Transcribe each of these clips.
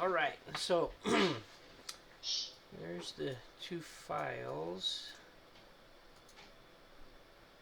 Alright, so there's the two files.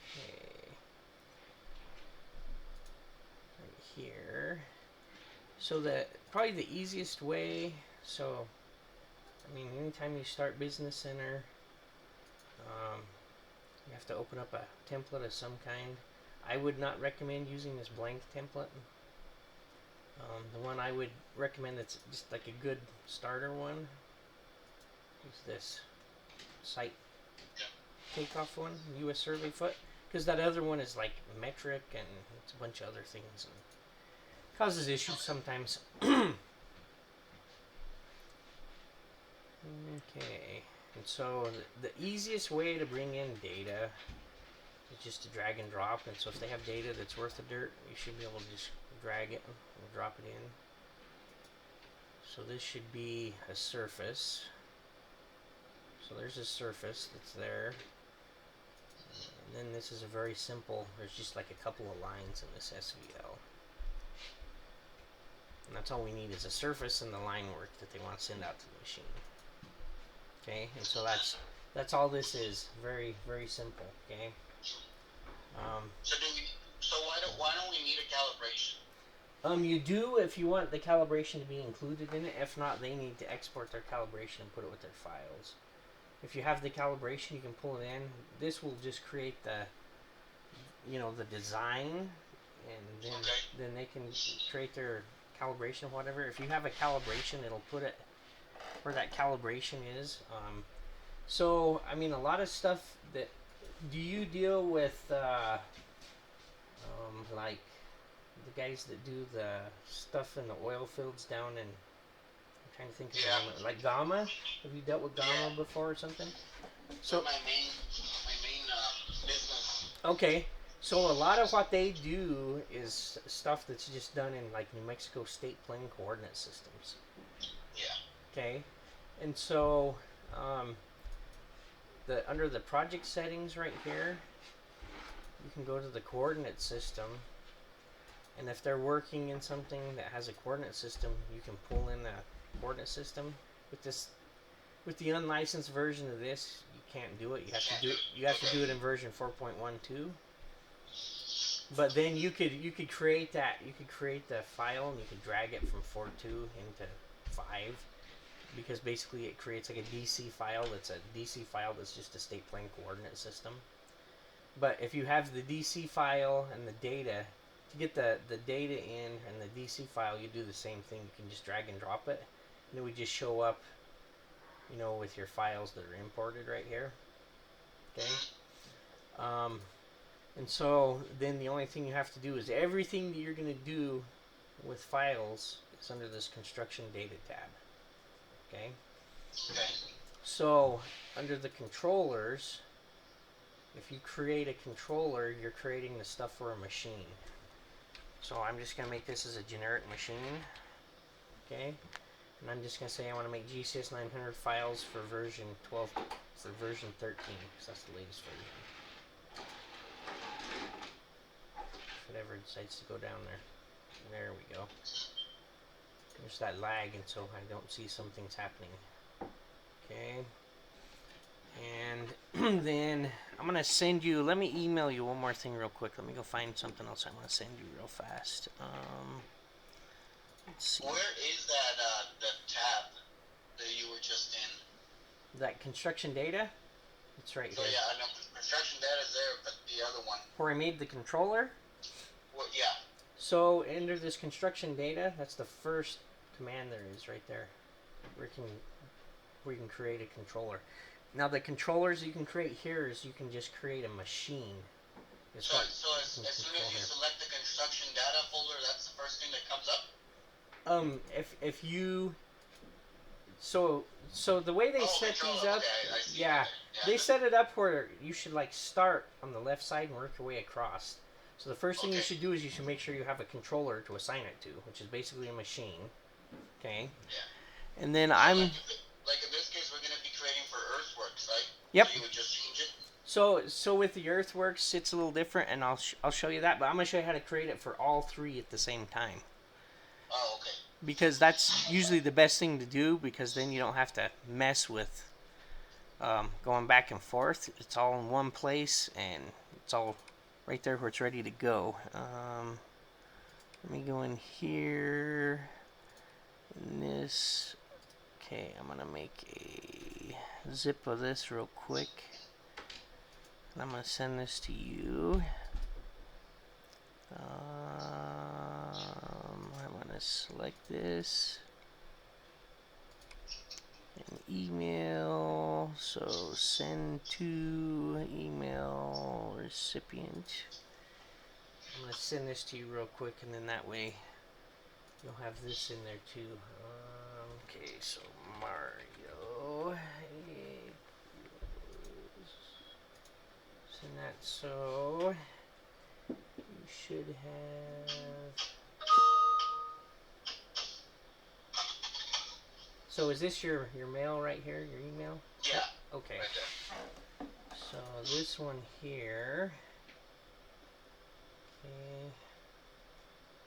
Okay. Right here. So probably the easiest way, so I mean anytime you start Business Center, you have to open up a template of some kind. I would not recommend using this blank template. The one I would recommend that's just like a good starter one is this site takeoff one, US Survey Foot, because that other one is like metric and it's a bunch of other things and causes issues sometimes. Okay, and so the easiest way to bring in data is just to drag and drop, and so if they have data that's worth the dirt, you should be able to just drag it and drop it in. So this should be a surface. So there's a surface that's there. And then this is a very simple, there's just like a couple of lines in this SVL. And that's all we need is a surface and the line work that they want to send out to the machine. Okay, and so that's all this is. Very, very simple. Okay. So why don't we need a calibration? You do if you want the calibration to be included in it. If not, they need to export their calibration and put it with their files. If you have the calibration, you can pull it in. This will just create the design, and then they can create their calibration or whatever. If you have a calibration, it'll put it where that calibration is. So I mean, a lot of stuff that. Do you deal with like the guys that do the stuff in the oil fields down in? I'm trying to think of them, like Gamma. Have you dealt with Gamma before or something? So my main business. Okay. So a lot of what they do is stuff that's just done in like New Mexico state plane coordinate systems. Yeah. Okay. And so under the project settings right here, you can go to the coordinate system, and if they're working in something that has a coordinate system, you can pull in a coordinate system. With the unlicensed version of this, you can't do it. You have to do it in version 4.12. But then you could create that. You could create the file and you could drag it from 4.2 into 5. Because basically it creates like a DC file that's just a state plane coordinate system. But if you have the DC file and the data, to get the data in and the DC file, you do the same thing. You can just drag and drop it, and it would just show up, with your files that are imported right here. Okay. And so then the only thing you have to do is everything that you're going to do with files is under this construction data tab. Okay. So under the controllers, if you create a controller, you're creating the stuff for a machine. So I'm just going to make this as a generic machine. Okay. And I'm just going to say I want to make GCS 900 files for version 12, for version 13, because that's the latest version. If it ever decides to go down there. There we go. There's that lag, and so I don't see some things happening. Okay. And then I'm going to send you, let me email you one more thing real quick. Let me go find something else I want to send you real fast. Let's see. Where is the tab that you were just in? That construction data? It's right here. So yeah, I know construction data is there, but the other one. Where I made the controller? Well, yeah. So under this construction data, that's the first command there is right there. Where you can create a controller. Now the controllers you can create here is you can just create a machine. So as soon as you select the construction data folder, that's the first thing that comes up? If you so the way they set these up, they set it up where you should like start on the left side and work your way across. So the first thing you should do is you should make sure you have a controller to assign it to, which is basically a machine. Okay. Yeah. And then like in this case, we're going to be creating for Earthworks, right? Yep. So you would just change it. So with the Earthworks, it's a little different, and I'll show you that. But I'm going to show you how to create it for all three at the same time. Oh, okay. because that's usually the best thing to do, because then you don't have to mess with going back and forth. It's all in one place and it's all right there where it's ready to go. Let me go in here in this. Okay, I'm gonna make a zip of this real quick, and I'm gonna send this to you. I'm gonna select this and email, so send to email recipient. I'm gonna send this to you real quick, and then that way you'll have this in there too. Okay, so Mario, send that. So you should have. So is this your mail right here? Your email? Yeah. Okay. Right there. So this one here. Okay.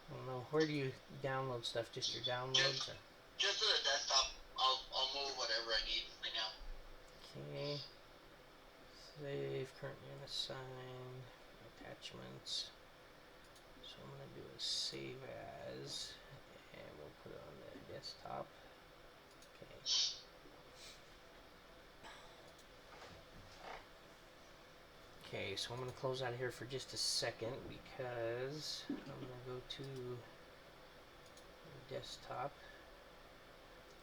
I don't know. Where do you download stuff? Just your downloads? Just to the desktop. I'll move whatever I need right now. Okay. Save currently unassigned attachments. So I'm gonna do a save as, and we'll put it on the desktop. Okay. Okay, so I'm going to close out of here for just a second, because I'm going to go to the desktop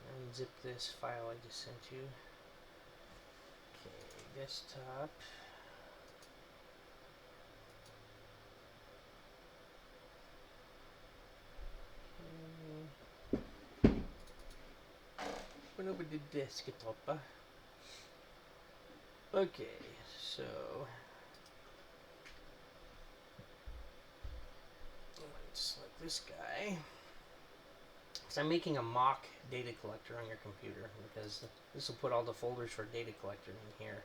and zip this file I just sent you. Okay, desktop. Open up the desktop. Okay, so select this guy. So I'm making a mock data collector on your computer, because this will put all the folders for data collector in here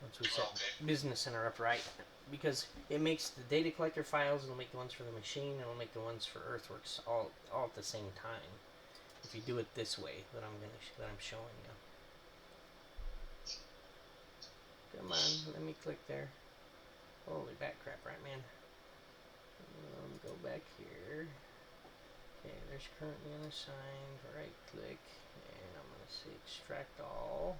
once we set Business Center up right, because it makes the data collector files, it'll make the ones for the machine, and it'll make the ones for Earthworks all at the same time if you do it this way that I'm showing you. Come on, let me click there. Holy bat crap, right, man? Go back here. Okay, there's currently unassigned. Right click, and I'm going to say extract all.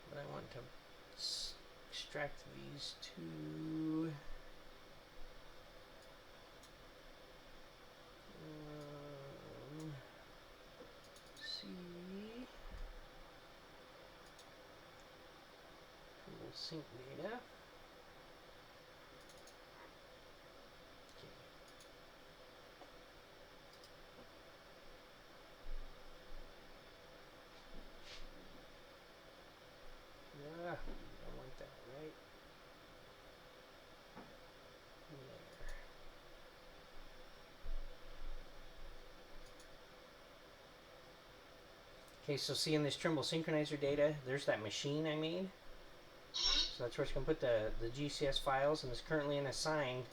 But I want to extract these two. C. We'll sync data. I want that right there. Okay, so see in this Trimble synchronizer data, there's that machine I made. So that's where it's going to put the GCS files, and this currently unassigned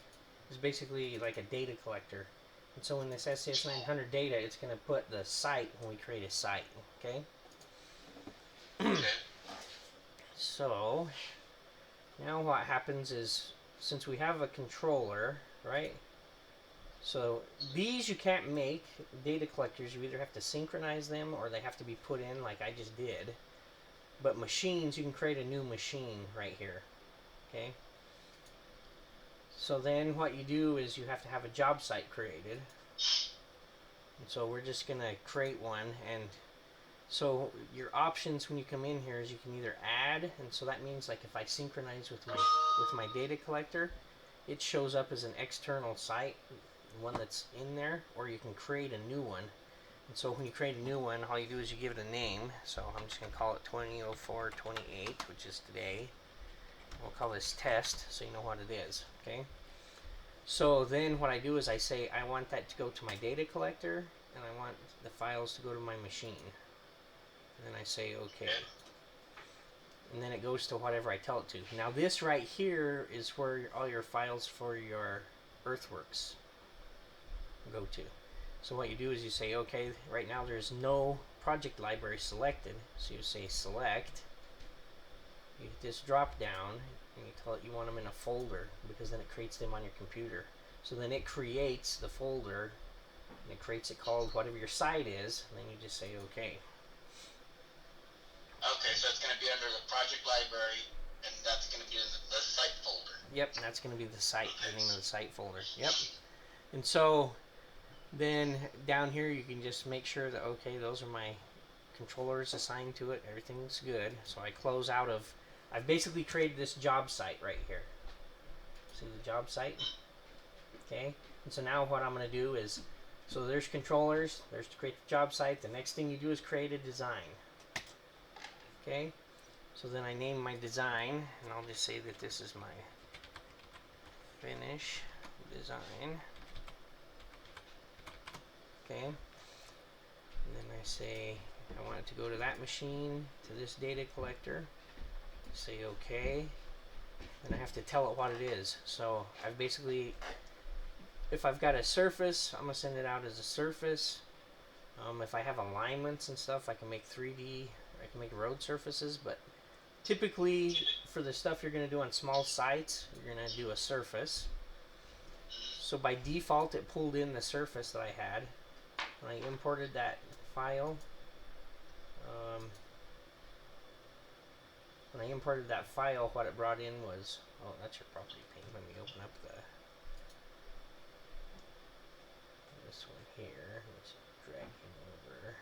is basically like a data collector. And so in this SCS 900 data, it's going to put the site when we create a site, okay? So now what happens is, since we have a controller, right? So these you can't make data collectors. You either have to synchronize them or they have to be put in like I just did. But machines, you can create a new machine right here, okay? So then what you do is you have to have a job site created. And so we're just going to create one, and so your options when you come in here is you can either add, and so that means like if I synchronize with my data collector, it shows up as an external site, one that's in there, or you can create a new one. And so when you create a new one, all you do is you give it a name. So I'm just going to call it 200428, which is today. We'll call this test, so you know what it is, okay? So then what I do is I say I want that to go to my data collector, and I want the files to go to my machine. And then I say OK. and then it goes to whatever I tell it to. Now this right here is where all your files for your earthworks go to. So what you do is you say, okay, right now there's no project library selected, so you say select, you hit this drop down, and you tell it you want them in a folder, because then it creates them on your computer. So then it creates the folder, and it creates it called whatever your site is, and then you just say okay. Okay, so it's going to be under the project library, and that's going to be in the site folder. Yep, and that's going to be the site, the name of the site folder. Yep. And so then down here you can just make sure that, okay, those are my controllers assigned to it, everything's good. So I close out of, I've basically created this job site right here. See the job site? Okay, and so now what I'm going to do is, so there's controllers, there's to create the job site. The next thing you do is create a design. Okay, so then I name my design, and I'll just say that this is my finish design. Okay, and then I say I want it to go to that machine, to this data collector. Say okay. Then I have to tell it what it is. So I've basically, if I've got a surface, I'm gonna send it out as a surface. If I have alignments and stuff, I can make 3D. I can make road surfaces, but typically for the stuff you're going to do on small sites, you're going to do a surface. So by default, it pulled in the surface that I had. When I imported that file, what it brought in was, oh, that's your property pane. Let me open up this one here. Let's drag him over.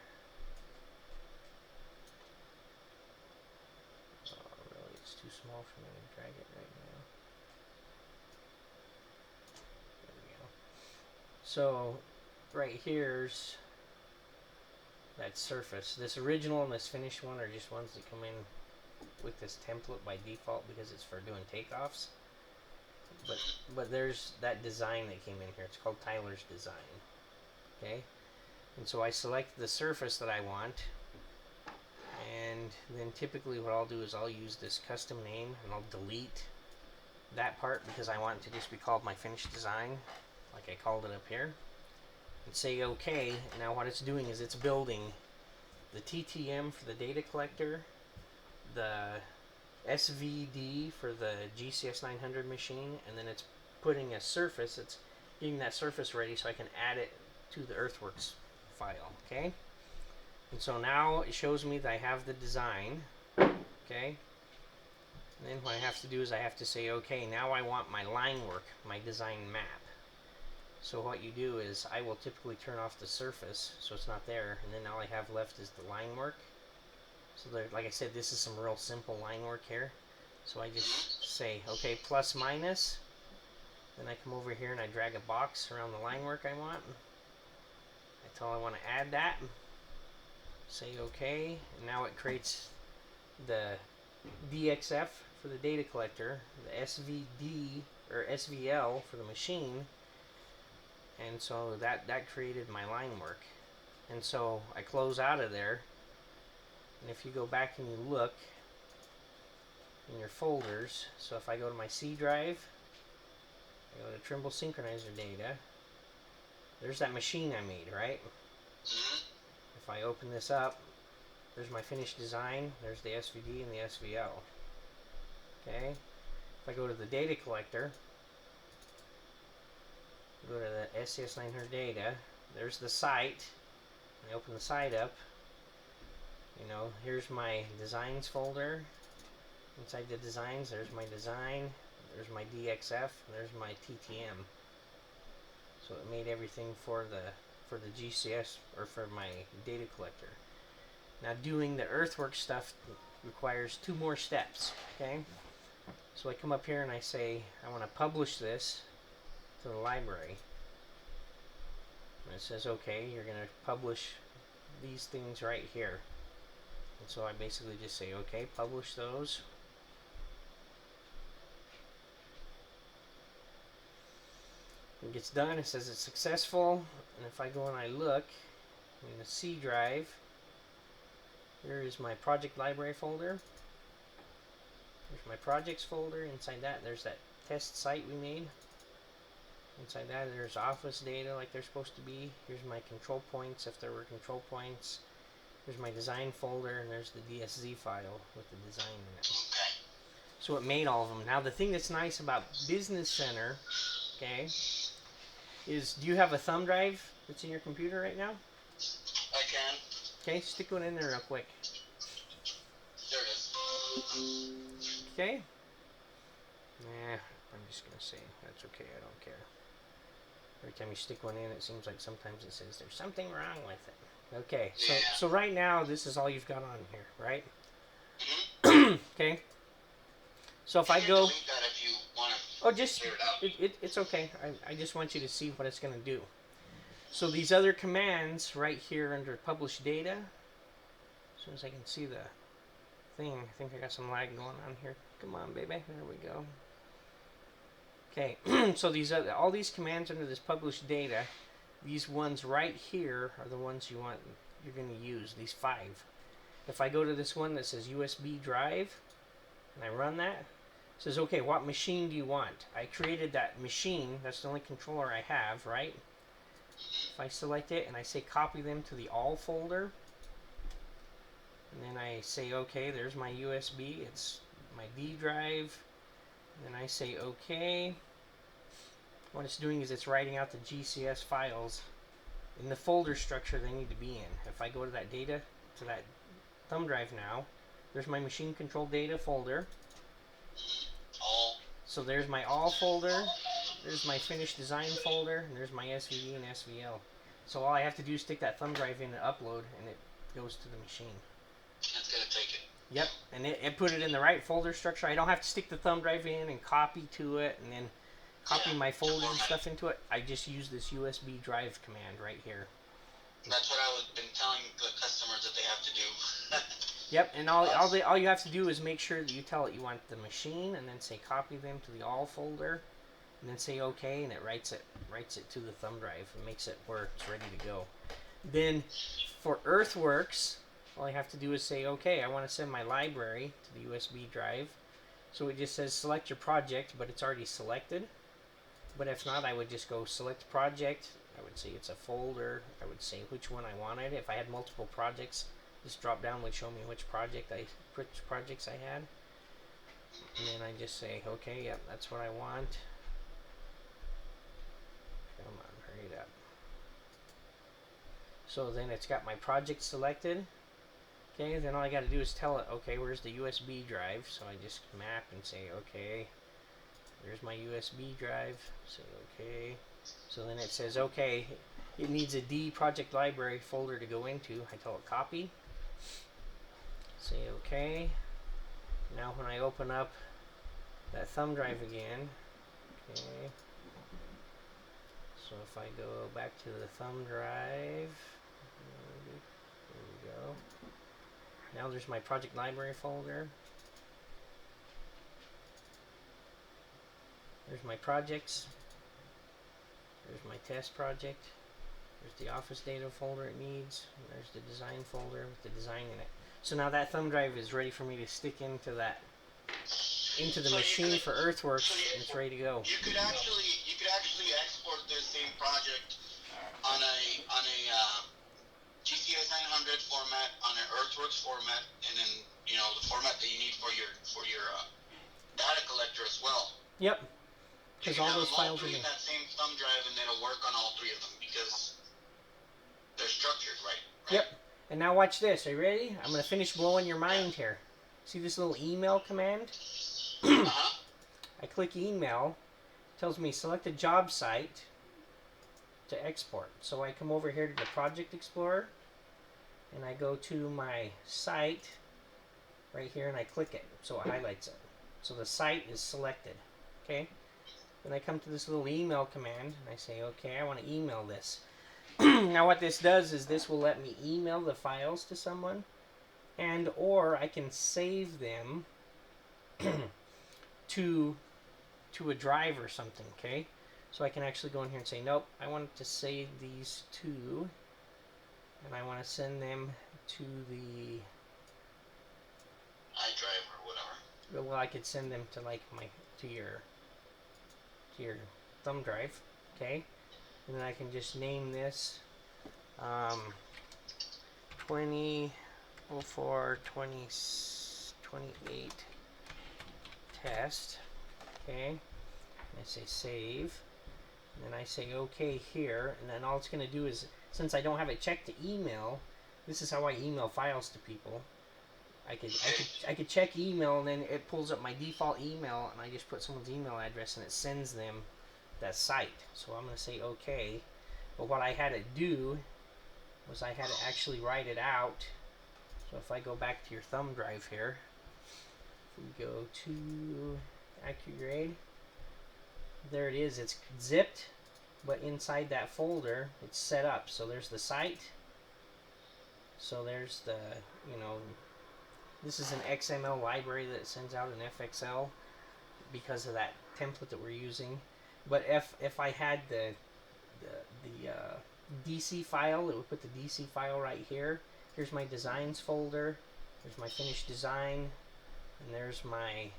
It's too small for me to drag it right now. There we go. So right here's that surface. This original and this finished one are just ones that come in with this template by default because it's for doing takeoffs. But there's that design that came in here. It's called Tyler's design. Okay? And so I select the surface that I want. And then typically what I'll do is I'll use this custom name and I'll delete that part because I want it to just be called my finished design, like I called it up here, and say okay. And now what it's doing is it's building the TTM for the data collector, the SVD for the GCS 900 machine, and then it's putting a surface, it's getting that surface ready so I can add it to the earthworks file. Okay? And so now it shows me that I have the design, okay? And then what I have to do is I have to say, okay, now I want my line work, my design map. So what you do is I will typically turn off the surface so it's not there, and then all I have left is the line work. So there, like I said, this is some real simple line work here. So I just say, okay, plus minus. Then I come over here and I drag a box around the line work I want. I tell I want to add that. Say okay, and now it creates the DXF for the data collector, the SVD or SVL for the machine, and so that created my line work. And so I close out of there, and if you go back and you look in your folders, so if I go to my C drive, I go to Trimble Synchronizer data, there's that machine I made, right? If I open this up, there's my finished design, there's the SVD and the SVL. Okay? If I go to the data collector, go to the SCS 900 data, there's the site. I open the site up, you know, here's my designs folder. Inside the designs, there's my design, there's my DXF, there's my TTM. So it made everything for the GCS, or for my data collector. Now doing the earthwork stuff requires 2 more steps, okay? So I come up here and I say, I want to publish this to the library. And it says, okay, you're going to publish these things right here. And so I basically just say, okay, publish those. It gets done, it says it's successful, and if I go and I look in the C drive, here is my project library folder. There's my projects folder. Inside that, there's that test site we made. Inside that, there's office data like they're supposed to be. Here's my control points if there were control points. There's my design folder, and there's the DSZ file with the design in it. So it made all of them. Now the thing that's nice about Business Center, okay, is do you have a thumb drive that's in your computer right now? I can. Okay, stick one in there real quick. There it is. Okay. Nah, I'm just gonna say that's okay. I don't care. Every time you stick one in, it seems like sometimes it says there's something wrong with it. Okay, so right now this is all you've got on here, right? Okay. So if I go, delete that if you want to just clear it out. it's okay. I just want you to see what it's gonna do. So these other commands right here under publish data. As soon as I can see the thing, I think I got some lag going on here. Come on, baby. There we go. Okay, so these all these commands under this publish data, these ones right here are the ones you're going to use. These 5. If I go to this one that says USB drive, and I run that, it says, okay, what machine do you want? I created that machine. That's the only controller I have, right? If I select it and I say copy them to the all folder, and then I say okay, there's my USB, it's my D drive, and then I say okay. What it's doing is it's writing out the GCS files in the folder structure they need to be in. If I go to that data, to that thumb drive now, there's my machine control data folder. All. So there's my all folder, there's my finished design folder, and there's my SVD and SVL. So all I have to do is stick that thumb drive in and upload, and it goes to the machine. That's going to take it. Yep, and it put it in the right folder structure. I don't have to stick the thumb drive in and copy to it, and then copy my folders and stuff into it. I just use this USB drive command right here. That's what I've been telling the customers that they have to do. Yep, and all you have to do is make sure that you tell it you want the machine, and then say copy them to the all folder, and then say okay, and it writes it to the thumb drive and makes it where it's ready to go. Then for Earthworks, all I have to do is say okay, I want to send my library to the USB drive. So it just says select your project, but it's already selected. But if not, I would just go select project. I would say it's a folder. I would say which one I wanted. If I had multiple projects, this drop down would show me which projects I had. And then I just say, okay, yep, that's what I want. Come on, hurry it up. So then it's got my project selected. Okay, then all I got to do is tell it, okay, where's the USB drive? So I just map and say, okay, there's my USB drive. Say, okay. So then it says, okay, it needs a D project library folder to go into. I tell it copy. Say, okay. Now when I open up that thumb drive again, okay. So if I go back to the thumb drive, there we go. Now there's my project library folder. There's my projects. There's my test project. There's the office data folder it needs. There's the design folder with the design in it. So now that thumb drive is ready for me to stick into the machine for Earthworks, and it's ready to go. You could actually export this same project on a GCS 900 format, on an Earthworks format, and then the format that you need for your data collector as well. Yep. Because all those files are in that same thumb drive, and it'll work on all 3 of them because they're structured, right? Yep. And now watch this. Are you ready? I'm going to finish blowing your mind here. See this little email command? I click email. It tells me select a job site to export. So I come over here to the Project Explorer, and I go to my site right here, and I click it. So it highlights it. So the site is selected. Okay? Then I come to this little email command, and I say, okay, I want to email this. Now what this does is this will let me email the files to someone, and or I can save them to a drive or something, okay? So I can actually go in here and say, nope, I want to save these to, and I want to send them to the iDrive or whatever. well, I could send them to like to your thumb drive, okay? And then I can just name this 2004 2028 test, okay? And I say save, and then I say okay here, and then all it's going to do is, since I don't have it checked to email, this is how I email files to people. I could check email, and then it pulls up my default email, and I just put someone's email address, and it sends them that site. So I'm going to say okay. But what I had it do was I had to actually write it out. So if I go back to your thumb drive here, if we go to AccuGrade, there it is. It's zipped, but inside that folder, it's set up. So there's the site. So there's the, this is an XML library that sends out an FXL because of that template that we're using. But if I had the DC file, it would put the DC file right here. Here's my designs folder. There's my finished design, and there's my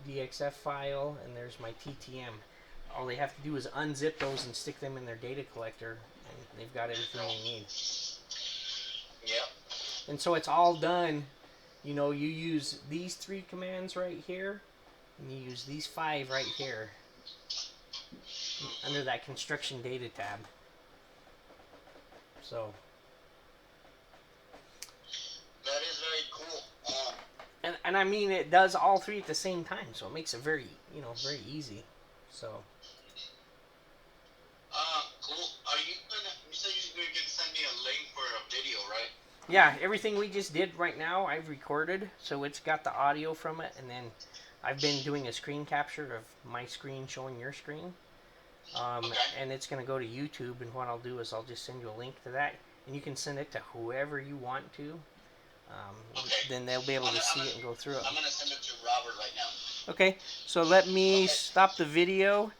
DXF file, and there's my TTM. All they have to do is unzip those and stick them in their data collector, and they've got everything they need. Yep. And so it's all done. You use these 3 commands right here, and you use these 5 right here under that construction data tab. So that is very cool. And I mean, it does all 3 at the same time, so it makes it very very easy. So cool. Are you said you're gonna send me a link for a video, right? yeah, everything we just did right now, I've recorded, so it's got the audio from it, and then I've been doing a screen capture of my screen showing your screen. Okay. And it's going to go to YouTube, and what I'll do is I'll just send you a link to that, and you can send it to whoever you want to. Okay. Then they'll be able to see it and go through it. I'm going to send it to Robert right now. Okay, so let me stop the video.